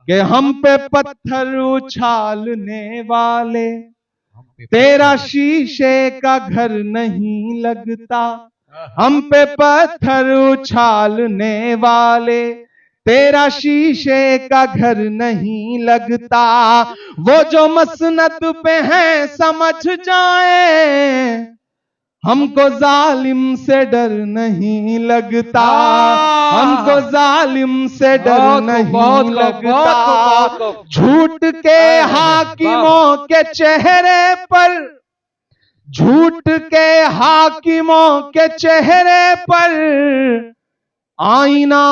कि हम पे पत्थर उछालने वाले, तेरा शीशे का घर नहीं लगता। हम पे पत्थर उछालने वाले, तेरा शीशे का घर नहीं लगता। वो जो मसनद पे हैं समझ जाए, हमको जालिम से डर नहीं लगता। हमको जालिम से डर नहीं लगता। झूठ के हाकिमों के चेहरे पर, झूठ के हाकिमों के चेहरे पर आईना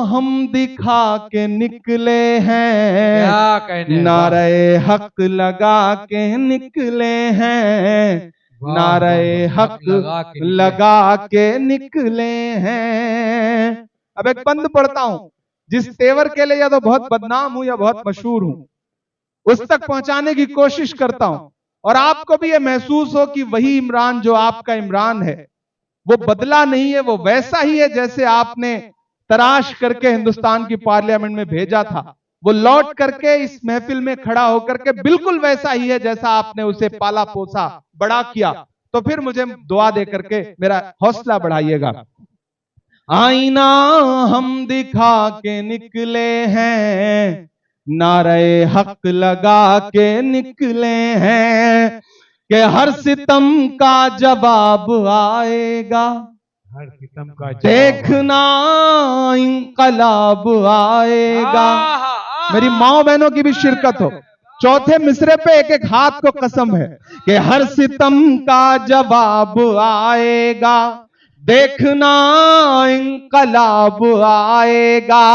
हम दिखा के निकले हैं। नारे हक लगा के निकले हैं। नारे हक लगा के निकले हैं। अब एक बंद पढ़ता हूं, जिस तेवर के लिए या तो बहुत बदनाम हूं या बहुत मशहूर हूं, उस तक पहुंचाने की कोशिश करता हूं, और आपको भी ये महसूस हो कि वही इमरान जो आपका इमरान है वो बदला नहीं है, वो वैसा ही है जैसे आपने तराश करके हिंदुस्तान की पार्लियामेंट में भेजा था। वो लौट करके इस महफिल में खड़ा होकर के बिल्कुल वैसा ही है जैसा आपने उसे पाला पोसा बड़ा किया। तो फिर मुझे दुआ दे करके मेरा हौसला बढ़ाइएगा। आईना हम दिखा के निकले हैं, नारे हक लगा के निकले हैं, कि हर सितम का जवाब आएगा, हर सितम का देखना इंकलाब आएगा। मेरी माओ बहनों की भी शिरकत हो। चौथे मिसरे पे एक एक हाथ को कसम है कि हर सितम का जवाब आएगा, देखना इंकलाब आएगा।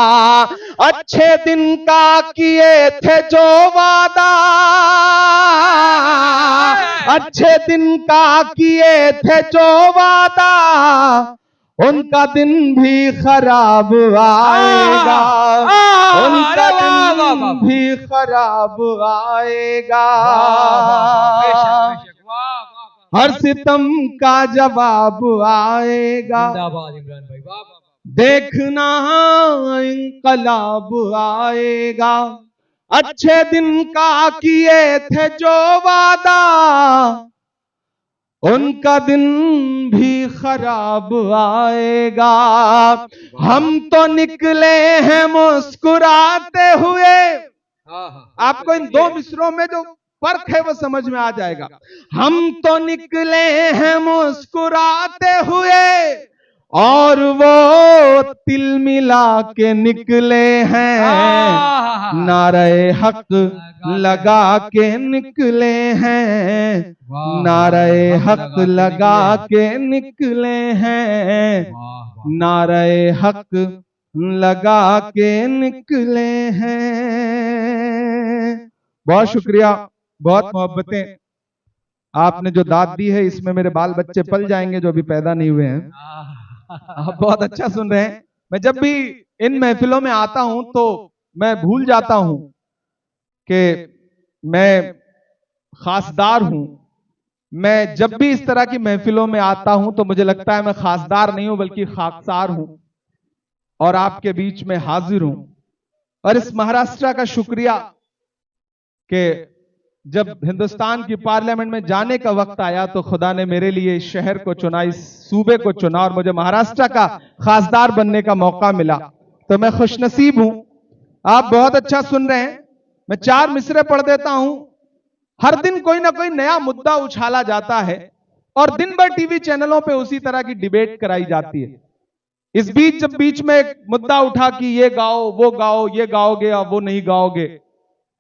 अच्छे दिन का किए थे जो वादा, अच्छे दिन का किए थे जो वादा, उनका दिन भी खराब आएगा। उनका दिन भी खराब आएगा। हर सितम का जवाब आएगा, देखना इंकलाब आएगा। अच्छे दिन का किए थे जो वादा, उनका दिन भी खराब आएगा। हम तो निकले हैं मुस्कुराते हुए। आपको इन दो मिसरों में जो फर्क है वो समझ में आ जाएगा। हम तो निकले हैं मुस्कुराते हुए, और वो तिल मिला के निकले हैं। नारे हक लगा के निकले हैं। नारे हक लगा के निकले हैं। नारे हक लगा के निकले हैं। बहुत शुक्रिया, बहुत मोहब्बतें। आपने जो दाद दी है इसमें मेरे बाल बच्चे पल जाएंगे जो अभी पैदा नहीं हुए हैं। आप बहुत अच्छा सुन रहे हैं। मैं जब भी इन महफिलों में आता हूं तो मैं भूल जाता हूं कि मैं खासदार हूं। मैं जब भी इस तरह की महफिलों में आता हूं तो मुझे लगता है मैं खासदार नहीं हूं बल्कि खाकसार हूं, और आपके बीच में हाजिर हूं। और इस महाराष्ट्र का शुक्रिया कि जब हिंदुस्तान की पार्लियामेंट में जाने का वक्त आया तो खुदा ने मेरे लिए इस शहर को चुना, इस सूबे को चुना, और मुझे महाराष्ट्र का खासदार बनने का मौका मिला। तो मैं खुशनसीब हूं। आप बहुत अच्छा सुन रहे हैं। मैं 4 मिसरे पढ़ देता हूं। हर दिन कोई ना कोई नया मुद्दा उछाला जाता है और दिन भर टीवी चैनलों पे उसी तरह की डिबेट कराई जाती है। इस बीच जब बीच में एक मुद्दा उठा कि ये गाओ, ये गाओगे और वो नहीं गाओगे,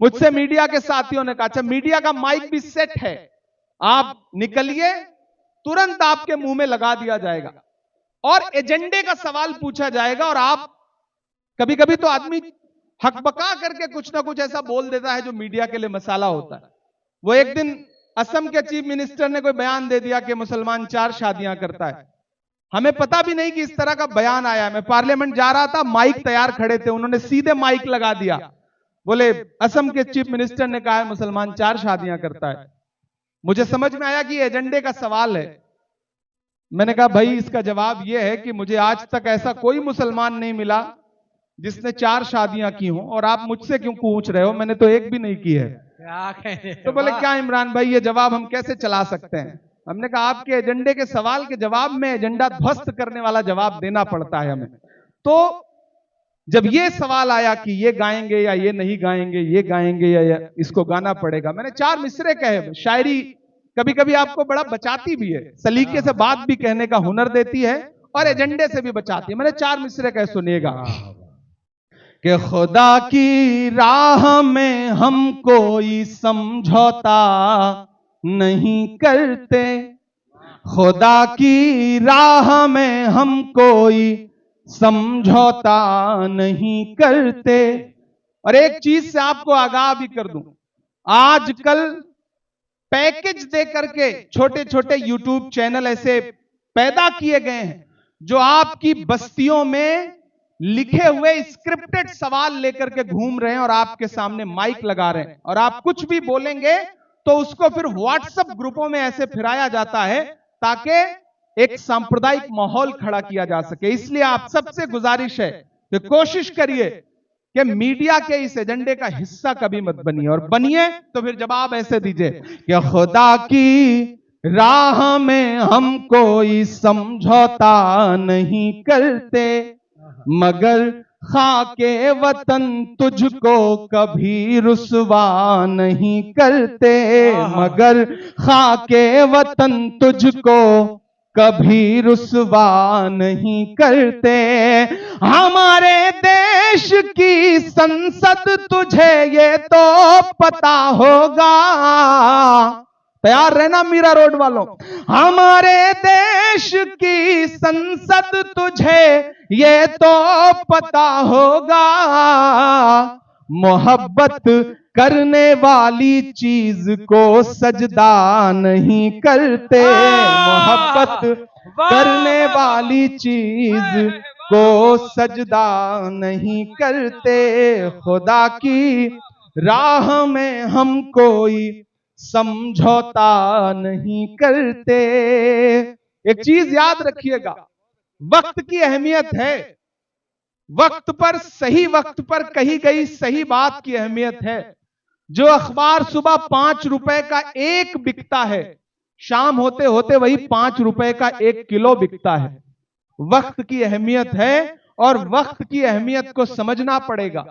मुझसे मीडिया के साथियों ने कहा, अच्छा मीडिया का माइक भी सेट है, आप निकलिए, तुरंत आपके मुंह में लगा दिया जाएगा और एजेंडे का सवाल पूछा जाएगा। और आप कभी कभी तो आदमी हकबका करके कुछ ना कुछ ऐसा बोल देता है जो मीडिया के लिए मसाला होता है। वो एक दिन असम के चीफ मिनिस्टर ने कोई बयान दे दिया कि मुसलमान 4 शादियां करता है। हमें पता भी नहीं कि इस तरह का बयान आया। मैं पार्लियामेंट जा रहा था, माइक तैयार खड़े थे, उन्होंने सीधे माइक लगा दिया, बोले असम के चीफ मिनिस्टर ने कहा है मुसलमान 4 शादियां करता है। मुझे समझ में आया कि एजेंडे का सवाल है। मैंने कहा भाई इसका जवाब यह है कि मुझे आज तक ऐसा कोई मुसलमान नहीं मिला जिसने 4 शादियां की हों, और आप मुझसे क्यों पूछ रहे हो, मैंने तो एक भी नहीं की है। क्या कहने तो बोले क्या इमरान भाई, ये जवाब हम कैसे चला सकते हैं? हमने कहा आपके एजेंडे के सवाल के जवाब में एजेंडा ध्वस्त करने वाला जवाब देना पड़ता है हमें। तो जब ये सवाल आया कि ये गाएंगे या ये नहीं गाएंगे, ये गाएंगे या इसको गाना पड़ेगा, मैंने 4 मिसरे कहे। शायरी कभी कभी आपको बड़ा बचाती भी है, सलीके से बात भी कहने का हुनर देती है और एजेंडे से भी बचाती है। मैंने 4 मिसरे कहे, सुनिएगा कि खुदा की राह में हम कोई समझौता नहीं करते, खुदा की राह में हम कोई समझौता नहीं करते। और एक चीज से आपको आगाह भी कर दूं, आजकल पैकेज दे करके छोटे छोटे यूट्यूब चैनल ऐसे पैदा किए गए हैं जो आपकी बस्तियों में लिखे हुए स्क्रिप्टेड सवाल लेकर के घूम रहे हैं और आपके सामने माइक लगा रहे हैं, और आप कुछ भी बोलेंगे तो उसको फिर व्हाट्सएप ग्रुपों में ऐसे फिराया जाता है ताकि एक सांप्रदायिक माहौल खड़ा किया जा सके। इसलिए आप सबसे गुजारिश है कि कोशिश करिए कि मीडिया के इस एजेंडे का हिस्सा कभी मत बनिए, और बनिए तो फिर जवाब ऐसे दीजिए कि खुदा की राह में हम कोई समझौता नहीं करते, मगर खाके वतन तुझको कभी रुसवा नहीं करते, मगर खाके वतन तुझको कभी रुसवा नहीं करते। हमारे देश की संसद तुझे ये तो पता होगा, तैयार रहना मीरा रोड वालों, हमारे देश की संसद तुझे ये तो पता होगा, मोहब्बत करने वाली चीज को सजदा नहीं करते, मोहब्बत करने वाली चीज को सजदा नहीं करते, खुदा की राह में हम कोई समझौता नहीं करते। एक चीज याद रखिएगा, वक्त की अहमियत है, वक्त पर सही वक्त पर कही गई सही बात की अहमियत है। जो अखबार सुबह 5 रुपए का एक बिकता है, शाम होते होते वही 5 रुपए का 1 किलो बिकता है। वक्त की अहमियत है और वक्त की अहमियत को समझना पड़ेगा।